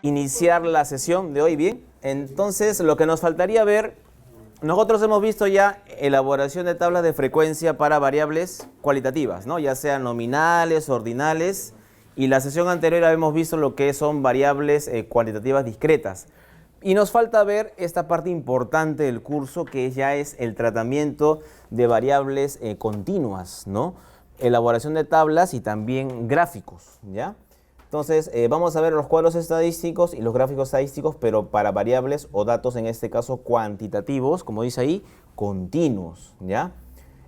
Iniciar la sesión de hoy, bien. Entonces, lo que nos faltaría ver, nosotros hemos visto ya elaboración de tablas de frecuencia para variables cualitativas, ¿no? Ya sean nominales, ordinales, y la sesión anterior habíamos visto lo que son variables cuantitativas discretas. Y nos falta ver esta parte importante del curso, que ya es el tratamiento de variables continuas, ¿no? Elaboración de tablas y también gráficos, ¿ya? Entonces, vamos a ver los cuadros estadísticos y los gráficos estadísticos, pero para variables o datos, en este caso cuantitativos, como dice ahí, continuos, ¿ya?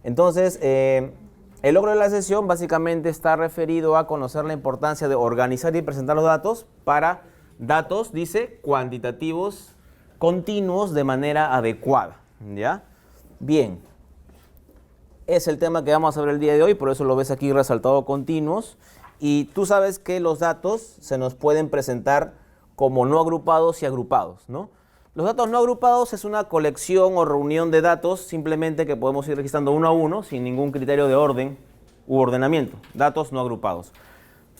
Entonces, el logro de la sesión básicamente está referido a conocer la importancia de organizar y presentar los datos para datos, dice, cuantitativos continuos de manera adecuada, ¿ya? Bien, es el tema que vamos a ver el día de hoy, por eso lo ves aquí resaltado continuos. Y tú sabes que los datos se nos pueden presentar como no agrupados y agrupados, ¿no? Los datos no agrupados es una colección o reunión de datos simplemente que podemos ir registrando uno a uno sin ningún criterio de orden u ordenamiento. Datos no agrupados.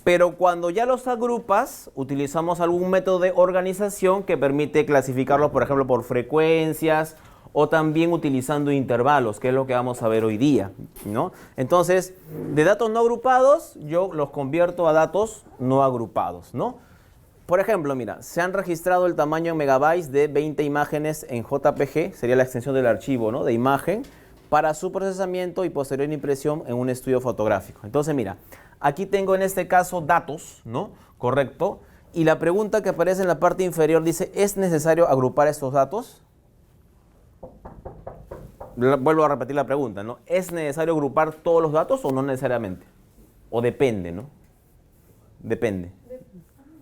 Pero cuando ya los agrupas, utilizamos algún método de organización que permite clasificarlos, por ejemplo, por frecuencias o también utilizando intervalos, que es lo que vamos a ver hoy día, ¿no? Entonces, de datos no agrupados, yo los convierto a datos no agrupados, ¿no? Por ejemplo, mira, se han registrado el tamaño en megabytes de 20 imágenes en JPG, sería la extensión del archivo, ¿no?, de imagen, para su procesamiento y posterior impresión en un estudio fotográfico. Entonces, mira, aquí tengo en este caso datos, ¿no? Correcto. Y la pregunta que aparece en la parte inferior dice, ¿es necesario agrupar estos datos? Vuelvo a repetir la pregunta, ¿no? ¿Es necesario agrupar todos los datos o no necesariamente? O depende, ¿no? Depende.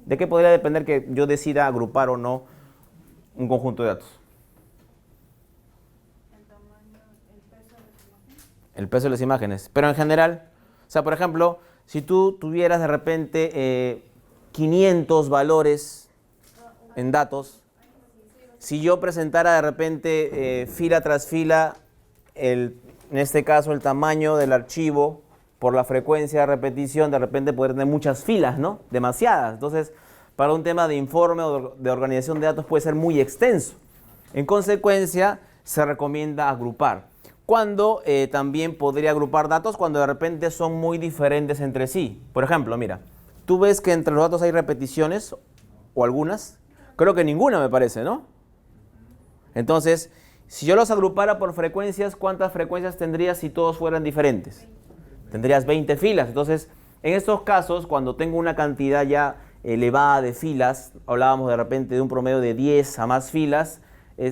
¿De qué podría depender que yo decida agrupar o no un conjunto de datos? El tamaño, el peso de las imágenes. El peso de las imágenes. Pero en general, o sea, por ejemplo, si tú tuvieras de repente 500 valores en datos, si yo presentara de repente fila tras fila, en este caso el tamaño del archivo por la frecuencia de repetición, de repente puede tener muchas filas, ¿no? Demasiadas. Entonces, para un tema de informe o de organización de datos puede ser muy extenso. En consecuencia, se recomienda agrupar. Cuando también podría agrupar datos cuando de repente son muy diferentes entre sí. Por ejemplo, mira, tú ves que entre los datos hay repeticiones o algunas. Creo que ninguna me parece, ¿no? Entonces, si yo los agrupara por frecuencias, ¿cuántas frecuencias tendrías si todos fueran diferentes? Tendrías 20 filas. Entonces, en estos casos, cuando tengo una cantidad ya elevada de filas, hablábamos de repente de un promedio de 10 a más filas,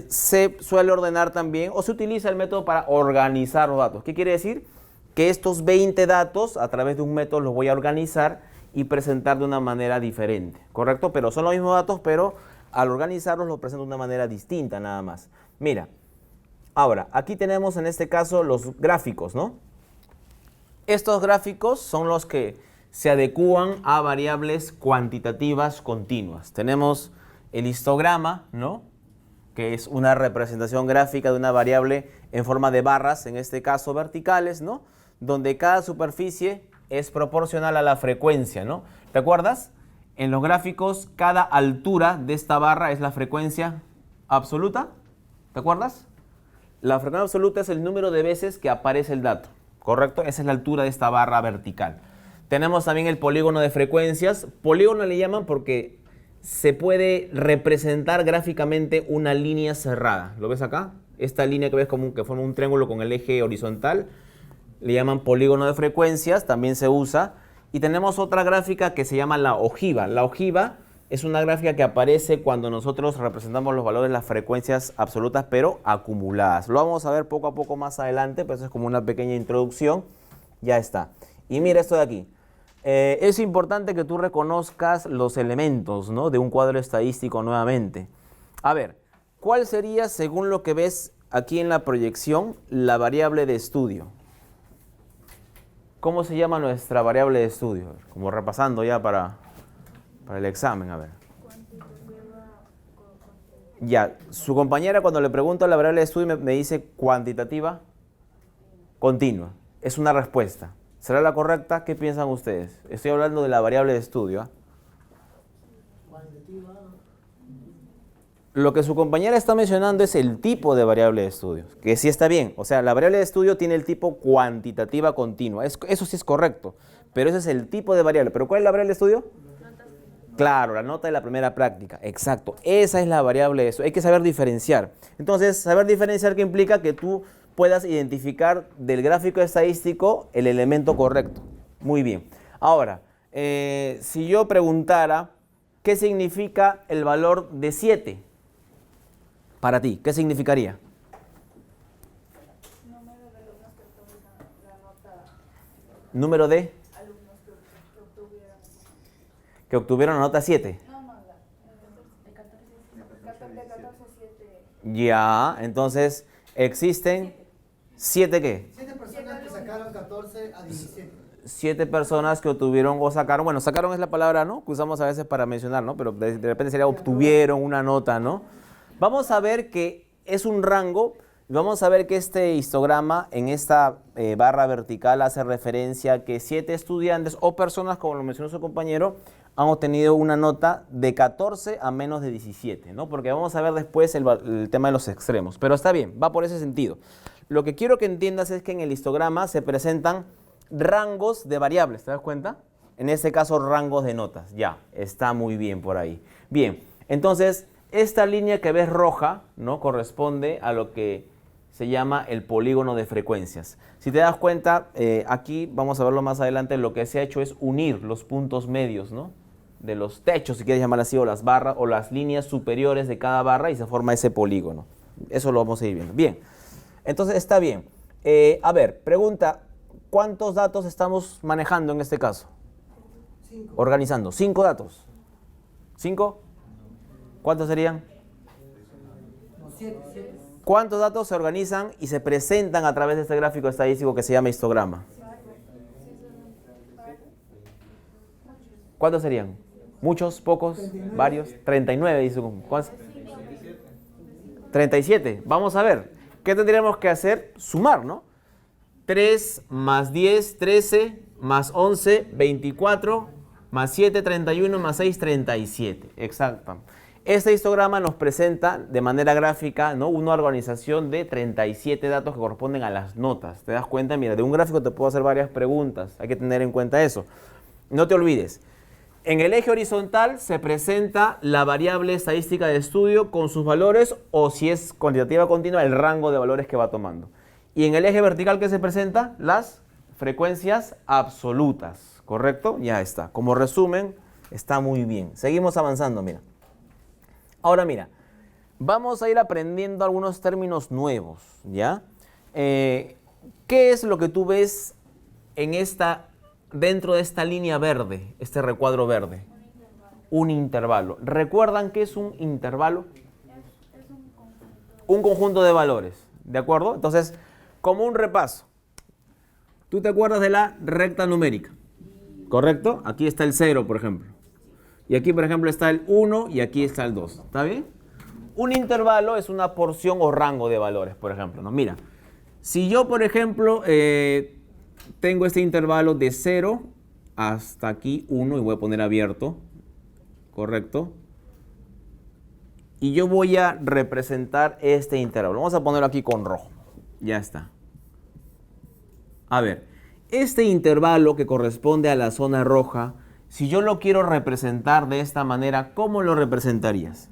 se suele ordenar también, o se utiliza el método para organizar los datos. ¿Qué quiere decir? Que estos 20 datos, a través de un método, los voy a organizar y presentar de una manera diferente, ¿correcto? Pero son los mismos datos, pero al organizarlos los presento de una manera distinta nada más. Mira, ahora, aquí tenemos en este caso los gráficos, ¿no? Estos gráficos son los que se adecúan a variables cuantitativas continuas. Tenemos el histograma, ¿no?, que es una representación gráfica de una variable en forma de barras, en este caso verticales, ¿no?, donde cada superficie es proporcional a la frecuencia, ¿no? ¿Te acuerdas? En los gráficos, cada altura de esta barra es la frecuencia absoluta. ¿Te acuerdas? La frecuencia absoluta es el número de veces que aparece el dato, ¿correcto? Esa es la altura de esta barra vertical. Tenemos también el polígono de frecuencias. Polígono le llaman porque se puede representar gráficamente una línea cerrada. ¿Lo ves acá? Esta línea que ves como que forma un triángulo con el eje horizontal, le llaman polígono de frecuencias, también se usa. Y tenemos otra gráfica que se llama la ojiva. La ojiva es una gráfica que aparece cuando nosotros representamos los valores de las frecuencias absolutas, pero acumuladas. Lo vamos a ver poco a poco más adelante, pero eso es como una pequeña introducción. Ya está. Y mira esto de aquí. Es importante que tú reconozcas los elementos, ¿no?, de un cuadro estadístico nuevamente. A ver, ¿cuál sería, según lo que ves aquí en la proyección, la variable de estudio? ¿Cómo se llama nuestra variable de estudio? Como repasando ya para el examen, a ver. Ya, su compañera cuando le pregunto la variable de estudio me dice cuantitativa continua. Es una respuesta. ¿Será la correcta? ¿Qué piensan ustedes? Estoy hablando de la variable de estudio. Lo que su compañera está mencionando es el tipo de variable de estudio, que sí está bien. O sea, la variable de estudio tiene el tipo cuantitativa continua. Eso sí es correcto, pero ese es el tipo de variable. ¿Pero cuál es la variable de estudio? Claro, la nota de la primera práctica. Exacto. Esa es la variable de estudio. Hay que saber diferenciar. Entonces, saber diferenciar, ¿qué implica? Que tú puedas identificar del gráfico estadístico el elemento correcto. Muy bien. Ahora, si yo preguntara, ¿qué significa el valor de 7? Para ti, ¿qué significaría? Número de alumnos que obtuvieron la nota. Número de Alumnos que obtuvieron. que obtuvieron la nota 7. No, de 14 7. Ya, entonces existen 7 ¿qué? 7 personas que sacaron 14 a 17. 7 personas que obtuvieron o sacaron, bueno, sacaron es la palabra, ¿no? Que usamos a veces para mencionar, ¿no? Pero de repente sería obtuvieron una nota, ¿no? Vamos a ver que es un rango, y vamos a ver que este histograma en esta barra vertical hace referencia a que 7 estudiantes o personas, como lo mencionó su compañero, han obtenido una nota de 14 a menos de 17, ¿no? Porque vamos a ver después el tema de los extremos, pero está bien, va por ese sentido. Lo que quiero que entiendas es que en el histograma se presentan rangos de variables, ¿te das cuenta? En este caso, rangos de notas. Ya, está muy bien por ahí. Bien, entonces, esta línea que ves roja, ¿no? Corresponde a lo que se llama el polígono de frecuencias. Si te das cuenta, aquí, vamos a verlo más adelante, lo que se ha hecho es unir los puntos medios, ¿no? De los techos, si quieres llamar así, o las barras, o las líneas superiores de cada barra, y se forma ese polígono. Eso lo vamos a ir viendo. Bien, entonces está bien. A ver, pregunta, ¿cuántos datos estamos manejando en este caso? 5. Organizando. 5 datos. ¿5? ¿Cuántos serían? 7. ¿Cuántos datos se organizan y se presentan a través de este gráfico estadístico que se llama histograma? ¿Cuántos serían? ¿Muchos? ¿Pocos? 39. ¿Varios? 39, dice. ¿Cuántos? 37. Vamos a ver. ¿Qué tendríamos que hacer? Sumar, ¿no? 3 más 10, 13, más 11, 24, más 7, 31, más 6, 37. Exacto. Este histograma nos presenta de manera gráfica, ¿no? Una organización de 37 datos que corresponden a las notas. ¿Te das cuenta? Mira, de un gráfico te puedo hacer varias preguntas. Hay que tener en cuenta eso. No te olvides. En el eje horizontal se presenta la variable estadística de estudio con sus valores, o si es cuantitativa continua, el rango de valores que va tomando. Y en el eje vertical, ¿qué se presenta? Las frecuencias absolutas. ¿Correcto? Ya está. Como resumen, está muy bien. Seguimos avanzando, mira. Ahora mira, vamos a ir aprendiendo algunos términos nuevos, ¿ya? ¿Qué es lo que tú ves en dentro de esta línea verde, este recuadro verde? Un intervalo. ¿Recuerdan qué es un intervalo? Es un conjunto. Un conjunto de valores, ¿de acuerdo? Entonces, como un repaso, tú te acuerdas de la recta numérica, ¿correcto? Aquí está el 0, por ejemplo. Y aquí, por ejemplo, está el 1 y aquí está el 2. ¿Está bien? Un intervalo es una porción o rango de valores, por ejemplo, ¿no? Mira, si yo, por ejemplo, tengo este intervalo de 0 hasta aquí 1, y voy a poner abierto, ¿correcto? Y yo voy a representar este intervalo. Vamos a ponerlo aquí con rojo. Ya está. A ver, este intervalo que corresponde a la zona roja, si yo lo quiero representar de esta manera, ¿cómo lo representarías?